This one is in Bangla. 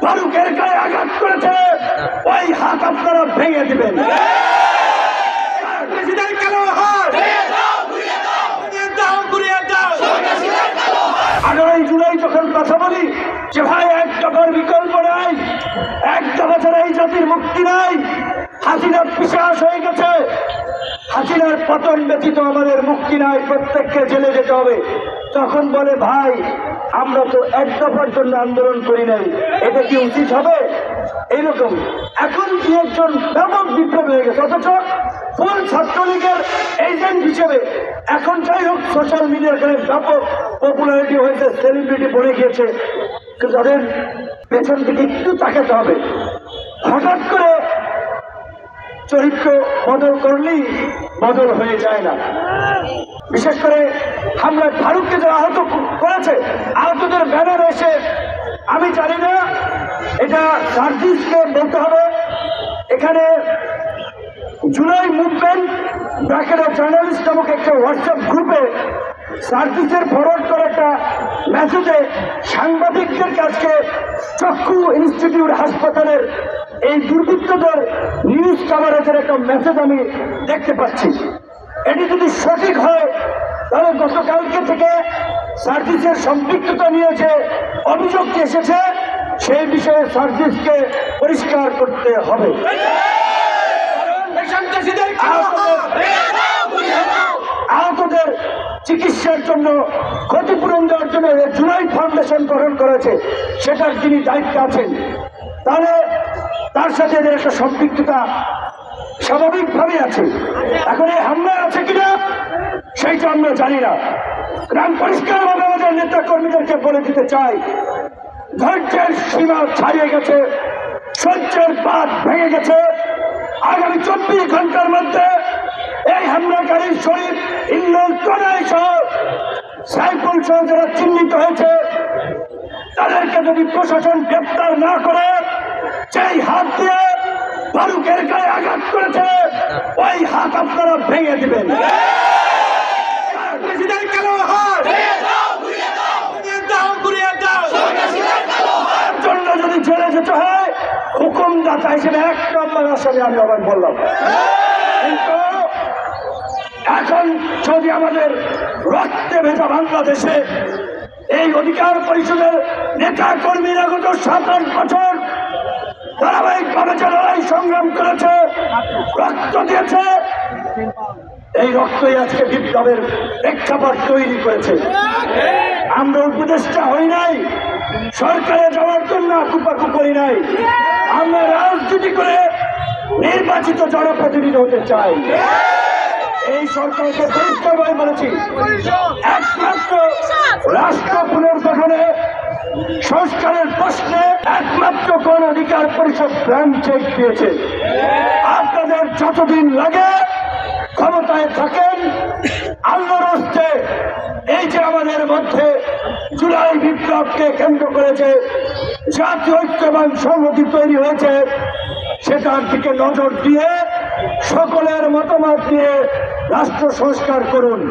ফারুকের গায়ে আঘাত করেছে, ওই হাত আপনারা ভেঙে দিবেন। 18 জুলাই যখন কথা বলি যে ভাই এক দফার বিকল্প নাই, এক দফা ছাড়া এই জাতির মুক্তি নাই, হাসিনা পিশাচ হয়ে গেছে, হাসিনার পতন ব্যতীত আমাদের মুক্তি নাই, প্রত্যেককে জেলে যেতে হবে। তখন বলে ভাই আমরা তো এক দফার জন্য আন্দোলন করি নাই, এটা কি উচিত হবে? এইরকম এখন কি একজন ব্যাপক বিপ্লব হয়ে গেছে, অথচ ফুল ছাত্রলীগের এজেন্ট হিসেবে এখন যাই হোক সোশ্যাল মিডিয়ার কারণে ব্যাপক পপুলারিটি হয়েছে, সেলিব্রিটি বনে গিয়েছে, তাদের পেছন থেকে একটু তাকাতে হবে। হঠাৎ করে চরিত্র বদল করলেই বদল হয়ে যায় না। বিশেষ করে হামলায় ফারুককে যারা আহত করেছে, আহতদের ব্যানার এসে আমি জানি না, এটা সার্জিসকে বলতে হবে। এখানে জুলাই মুভমেন্ট ব্র্যাকেটে জার্নালিস্ট নামক একটা হোয়াটসঅ্যাপ গ্রুপে সার্জিসের ফরওয়ার্ড করা একটা মেসেজে সাংবাদিকদের কাছে চক্ষু ইনস্টিটিউট হাসপাতালের এই দুর্বৃত্তদের নিউজ কাভারেজের একটা মেসেজ আমি দেখতে পাচ্ছি। এটি যদি সঠিক হয় তাহলে গতকালকে থেকে সার্জিসের সম্পৃক্ততা নিয়ে যে অভিযোগটি এসেছে সেই বিষয়ে সার্জিসকে পরিষ্কার করতে হবে। আহতদের চিকিৎসার জন্য ক্ষতিপূরণ দেওয়ার জন্য জুলাই ফাউন্ডেশন গঠন করেছে, সেটার যিনি দায়িত্বে আছেন, তাহলে তার সাথে এদের একটা সম্পৃক্ততা স্বাভাবিকভাবে আছে। এখন এই হামলা আছে কিনা সেইটা আমরা জানি না। আমি পরিষ্কারভাবে আমাদের নেতা কর্মীদেরকে বলে দিতে চাই, ধৈর্যের সীমা ছাড়িয়ে গেছে, সহ্যের বাঁধ ভেঙে গেছে। আগামী 24 ঘন্টার মধ্যে এই হামলাকারীর শরীর ইন্দ্রল তনয় সহ সাইফুল সহ যারা চিহ্নিত হয়েছে তাদেরকে যদি প্রশাসন গ্রেপ্তার না করে, যেই হাত দিয়ে ফারুকের গায়ে আঘাত করেছে ওই হাত আপনারা ভেঙে দিবেন। জন্য যদি জেলে যেতে হয় হুকুমদাতা হিসেবে 1 নম্বর আসামি আমি আবার বললাম। কিন্তু এখন যদি আমাদের রক্তে ভেজা বাংলাদেশে এই অধিকার পরিষদের নেতা কর্মীরা গত 7-8 বছর ধারাবাহিকভাবে যে লড়াই সংগ্রাম করেছে, রক্ত দিয়েছে, এই রক্তই আজকে বিপ্লবের প্রেক্ষাপট তৈরি করেছে। আমরা উপদেষ্টা হই নাই, সরকারে যাওয়ার জন্য আকুপাকু করি নাই, আমরা রাজনীতি করে নির্বাচিত জনপ্রতিনিধি হতে চাই। এই সরকারকে পরিষ্কারভাবে বলেছি, একমাত্র রাষ্ট্র পুনর্গঠনে সংস্কারের প্রশ্নে একমাত্র গণ অধিকার পরিষদ ব্ল্যাঙ্ক চেক দিয়েছে। আপনাদের যতদিন লাগে ক্ষমতায় থাকেন, আল্লাহর হস্তে এই যে আমাদের মধ্যে জুলাই বিপ্লবকে কেন্দ্র করেছে জাতীয় ঐক্য এবং সংহতি তৈরি হয়েছে, সেটার দিকে নজর দিয়ে সকলের মতামত দিয়ে রাষ্ট্র সংস্কার করুন।